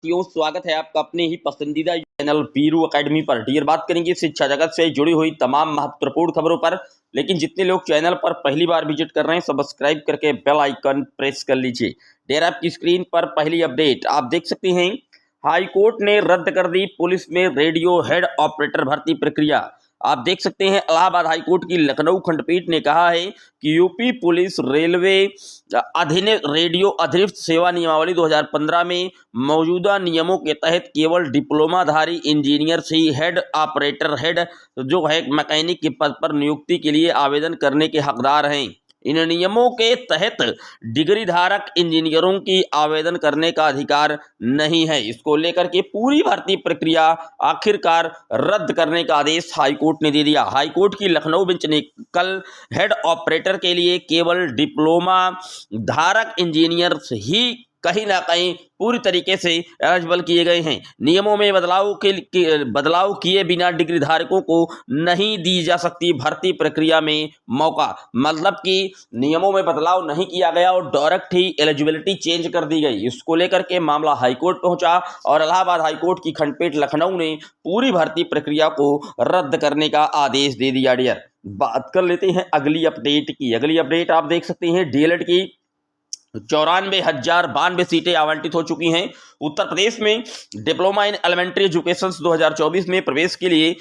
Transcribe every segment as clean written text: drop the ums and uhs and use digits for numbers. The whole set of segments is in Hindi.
स्वागत है आपका अपने ही पसंदीदा चैनल वीरू एकेडमी पर। डियर, बात करेंगे शिक्षा जगत से जुड़ी हुई तमाम महत्वपूर्ण खबरों पर। लेकिन जितने लोग चैनल पर पहली बार विजिट कर रहे हैं, सब्सक्राइब करके बेल आइकन प्रेस कर लीजिए। डियर, आपकी स्क्रीन पर पहली अपडेट आप देख सकते हैं। हाईकोर्ट ने रद्द कर दी पुलिस में रेडियो हेड ऑपरेटर भर्ती प्रक्रिया। आप देख सकते हैं, इलाहाबाद हाईकोर्ट की लखनऊ खंडपीठ ने कहा है कि यूपी पुलिस रेलवे रेडियो अतिरिक्त सेवा नियमावली 2015 में मौजूदा नियमों के तहत केवल डिप्लोमाधारी इंजीनियर से ही हेड ऑपरेटर हेड जो है मैकेनिक के पद पर नियुक्ति के लिए आवेदन करने के हकदार हैं। इन नियमों के तहत डिग्री धारक इंजीनियरों की आवेदन करने का अधिकार नहीं है। इसको लेकर के पूरी भर्ती प्रक्रिया आखिरकार रद्द करने का आदेश हाईकोर्ट ने दे दिया। हाईकोर्ट की लखनऊ बेंच ने कल हेड ऑपरेटर के लिए केवल डिप्लोमा धारक इंजीनियर्स ही कहीं ना कहीं पूरी तरीके से एलिजिबल किए गए हैं। नियमों में बदलाव किए बिना डिग्री धारकों को नहीं दी जा सकती भर्ती प्रक्रिया में मौका। मतलब कि नियमों में बदलाव नहीं किया गया और डायरेक्ट ही एलिजिबिलिटी चेंज कर दी गई। इसको लेकर के मामला हाईकोर्ट पहुंचा और इलाहाबाद हाईकोर्ट की खंडपीठ लखनऊ ने पूरी भर्ती प्रक्रिया को रद्द करने का आदेश दे दिया। डियर, बात कर लेते हैं अगली अपडेट की। अगली अपडेट आप देख सकते हैं, डीएलएड की 94,092 सीटें आवंटित हो चुकी हैं। उत्तर प्रदेश में डिप्लोमा इन एलिमेंट्री एजुकेशन 2024 में प्रवेश के लिए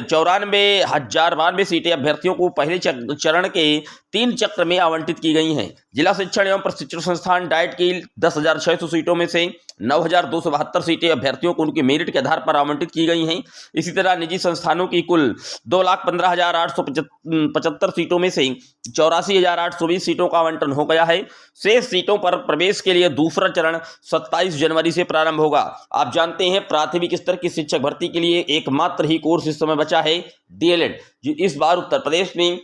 94,092 सीटें अभ्यर्थियों को पहले चरण के 3 चक्र में आवंटित की गई हैं। जिला शिक्षण एवं प्रशिक्षण संस्थान डाइट की 10,600 सीटों में से 9,272 सीटें अभ्यर्थियों को उनके मेरिट के आधार पर आवंटित की गई हैं। इसी तरह निजी संस्थानों की कुल 2,15,875 सीटों में से 84,820 सीटों का आवंटन हो गया है। शेष सीटों पर प्रवेश के लिए दूसरा चरण 27 जनवरी से प्रारंभ होगा। आप जानते हैं, प्राथमिक स्तर की शिक्षक भर्ती के लिए एकमात्र ही कोर्स इस समय बचा है डीएलएड। इस बार उत्तर प्रदेश में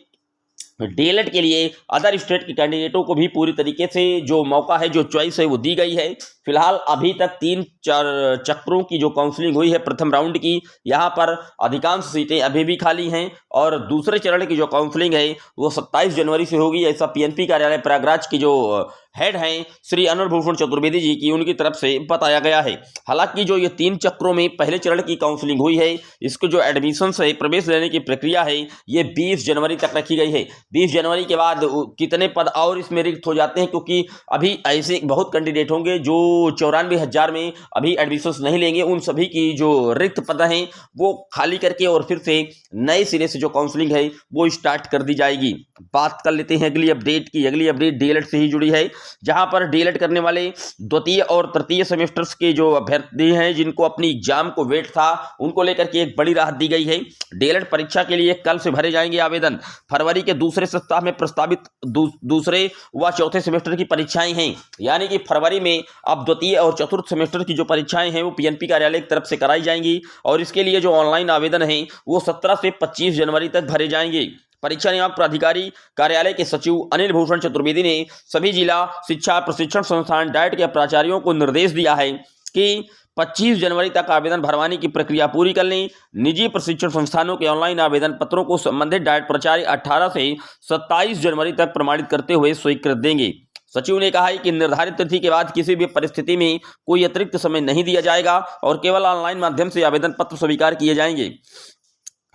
डीएलएड के लिए अदर स्टेट के कैंडिडेटों को भी पूरी तरीके से जो मौका है, जो चॉइस है, वो दी गई है। फिलहाल अभी तक 3-4 चक्रों की जो काउंसलिंग हुई है प्रथम राउंड की, यहाँ पर अधिकांश सीटें अभी भी खाली हैं और दूसरे चरण की जो काउंसलिंग है वो 27 जनवरी से होगी। ऐसा पीएनपी कार्यालय प्रयागराज की जो हेड हैं श्री अनिल भूषण चतुर्वेदी जी की उनकी तरफ से बताया गया है। हालांकि जो ये 3 चक्रों में पहले चरण की काउंसलिंग हुई है, इसको जो एडमिशन है, प्रवेश लेने की प्रक्रिया है, ये 20 जनवरी तक रखी गई है। 20 जनवरी के बाद कितने पद और इसमें रिक्त हो जाते हैं, क्योंकि अभी ऐसे बहुत कैंडिडेट होंगे जो 94,000 में अभी एडमिशन नहीं लेंगे। उन सभी की जो रिक्त पद हैं वो खाली करके और फिर से नए सिरे से जो काउंसलिंग है वो स्टार्ट कर दी जाएगी। बात कर लेते हैं अगली अपडेट की। अगली अपडेट डीएलएड से ही जुड़ी है, जहां पर डीएलएड करने वाले द्वितीय और तृतीय सेमेस्टर्स के जो अभ्यर्थी हैं जिनको अपनी एग्जाम को वेट था, उनको लेकर के एक बड़ी राहत दी गई है। डीएलएड परीक्षा के लिए कल से भरे जाएंगे आवेदन। फरवरी के दूसरे सप्ताह में प्रस्तावित दूसरे व चौथे सेमेस्टर की परीक्षाएं हैं। यानी कि फरवरी में अब द्वितीय और चतुर्थ सेमेस्टर की जो परीक्षाएं हैं वो पीएनपी कार्यालय की तरफ से कराई जाएंगी और इसके लिए जो ऑनलाइन आवेदन है वो 17 से 25 जनवरी तक भरे जाएंगे। परीक्षा नियामक प्राधिकारी कार्यालय के सचिव अनिल भूषण चतुर्वेदी ने सभी जिला शिक्षा प्रशिक्षण संस्थान डाइट के प्राचार्यों को निर्देश दिया है कि 25 जनवरी तक आवेदन भरवाने की प्रक्रिया पूरी कर लें। निजी प्रशिक्षण संस्थानों के ऑनलाइन आवेदन पत्रों को संबंधित डाइट प्राचार्य 18 से 27 जनवरी तक प्रमाणित करते हुए स्वीकृत देंगे। सचिव ने कहा है कि निर्धारित तिथि के बाद किसी भी परिस्थिति में कोई अतिरिक्त समय नहीं दिया जाएगा और केवल ऑनलाइन माध्यम से आवेदन पत्र स्वीकार किए जाएंगे।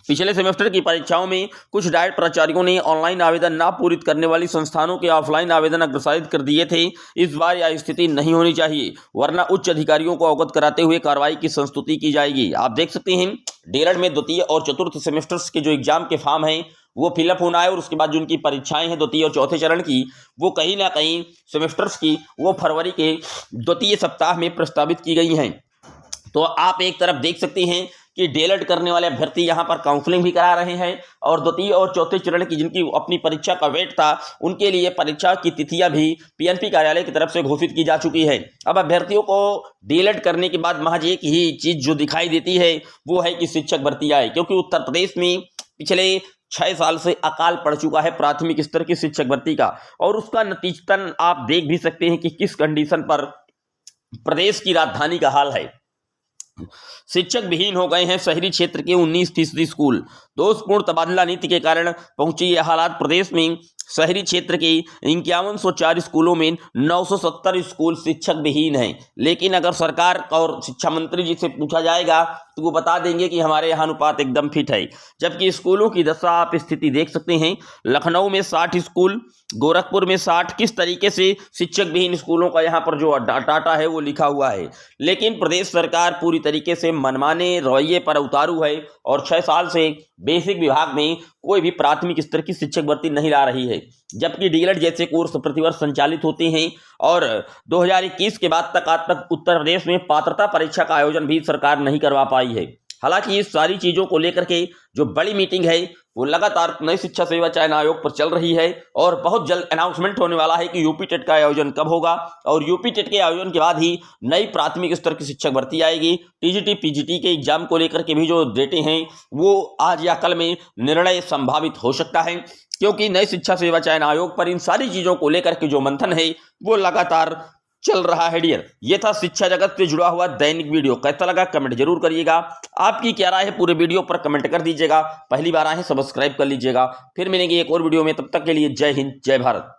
पिछले सेमेस्टर की परीक्षाओं में कुछ डाइट प्राचार्यों ने ऑनलाइन आवेदन ना पूरित करने वाली संस्थानों के ऑफलाइन आवेदन अग्रसारित कर दिए थे। इस बार यह स्थिति नहीं होनी चाहिए, वरना उच्च अधिकारियों को अवगत कराते हुए कार्रवाई की संस्तुति की जाएगी। आप देख सकते हैं, डीएलएड में द्वितीय और चतुर्थ सेमेस्टर्स के जो एग्जाम के फॉर्म हैं वो फिलअप होना है और उसके बाद जो उनकी परीक्षाएं हैं द्वितीय और चौथे चरण की, वो कहीं ना कहीं सेमेस्टर्स की वो फरवरी के द्वितीय सप्ताह में प्रस्तावित की गई हैं। तो आप एक तरफ देख सकते हैं कि डीएलएड करने वाले अभ्यर्थी यहाँ पर काउंसलिंग भी करा रहे हैं और द्वितीय और चौथे चरण की जिनकी अपनी परीक्षा का वेट था, उनके लिए परीक्षा की तिथियां भी पीएनपी कार्यालय की तरफ से घोषित की जा चुकी है। अब अभ्यर्थियों को डीएलएड करने के बाद महज एक ही चीज जो दिखाई देती है वो है कि शिक्षक भर्ती आए, क्योंकि उत्तर प्रदेश में पिछले 6 साल से अकाल पड़ चुका है प्राथमिक स्तर की शिक्षक भर्ती का और उसका नतीजतन आप देख भी सकते हैं कि किस कंडीशन पर प्रदेश की राजधानी का हाल है। शिक्षक विहीन हो गए हैं शहरी क्षेत्र के 19% स्कूल। दोषपूर्ण तबादला नीति के कारण पहुंची ये हालात प्रदेश में शहरी क्षेत्र के 5104 स्कूलों में 970 स्कूल शिक्षक विहीन हैं। लेकिन अगर सरकार और शिक्षा मंत्री जी से पूछा जाएगा तो वो बता देंगे कि हमारे यहाँ अनुपात एकदम फिट है। जबकि स्कूलों की दशा आप स्थिति देख सकते हैं, लखनऊ में 60 स्कूल, गोरखपुर में 60। किस तरीके से शिक्षक विहीन स्कूलों का यहाँ पर जो डाटा है वो लिखा हुआ है। लेकिन प्रदेश सरकार पूरी तरीके से मनमाने रवैये पर उतारू है और 6 साल से बेसिक विभाग में कोई भी प्राथमिक स्तर की शिक्षक भर्ती नहीं ला रही है। जबकि डीएलएड जैसे कोर्स प्रतिवर्ष संचालित होते हैं और 2021 के बाद तक आज तक उत्तर प्रदेश में पात्रता परीक्षा का आयोजन भी सरकार नहीं करवा पाई है। हालांकि इस सारी चीजों को लेकर के जो बड़ी मीटिंग है वो लगातार नई शिक्षा सेवा चयन आयोग पर चल रही है और बहुत जल्द अनाउंसमेंट होने वाला है कि यूपी टेट का आयोजन कब होगा और यूपी टेट के आयोजन के बाद ही नई प्राथमिक स्तर की शिक्षक भर्ती आएगी। टीजीटी पीजीटी के एग्जाम को लेकर के भी जो डेटे हैं वो आज या कल में निर्णय संभावित हो सकता है, क्योंकि नई शिक्षा सेवा चयन आयोग पर इन सारी चीजों को लेकर के जो मंथन है वो लगातार चल रहा है। डियर, ये था शिक्षा जगत से जुड़ा हुआ दैनिक वीडियो। कैसा लगा कमेंट जरूर करिएगा। आपकी क्या राय है पूरे वीडियो पर कमेंट कर दीजिएगा। पहली बार आए हैं सब्सक्राइब कर लीजिएगा। फिर मिलेंगे एक और वीडियो में, तब तक के लिए जय हिंद जय भारत।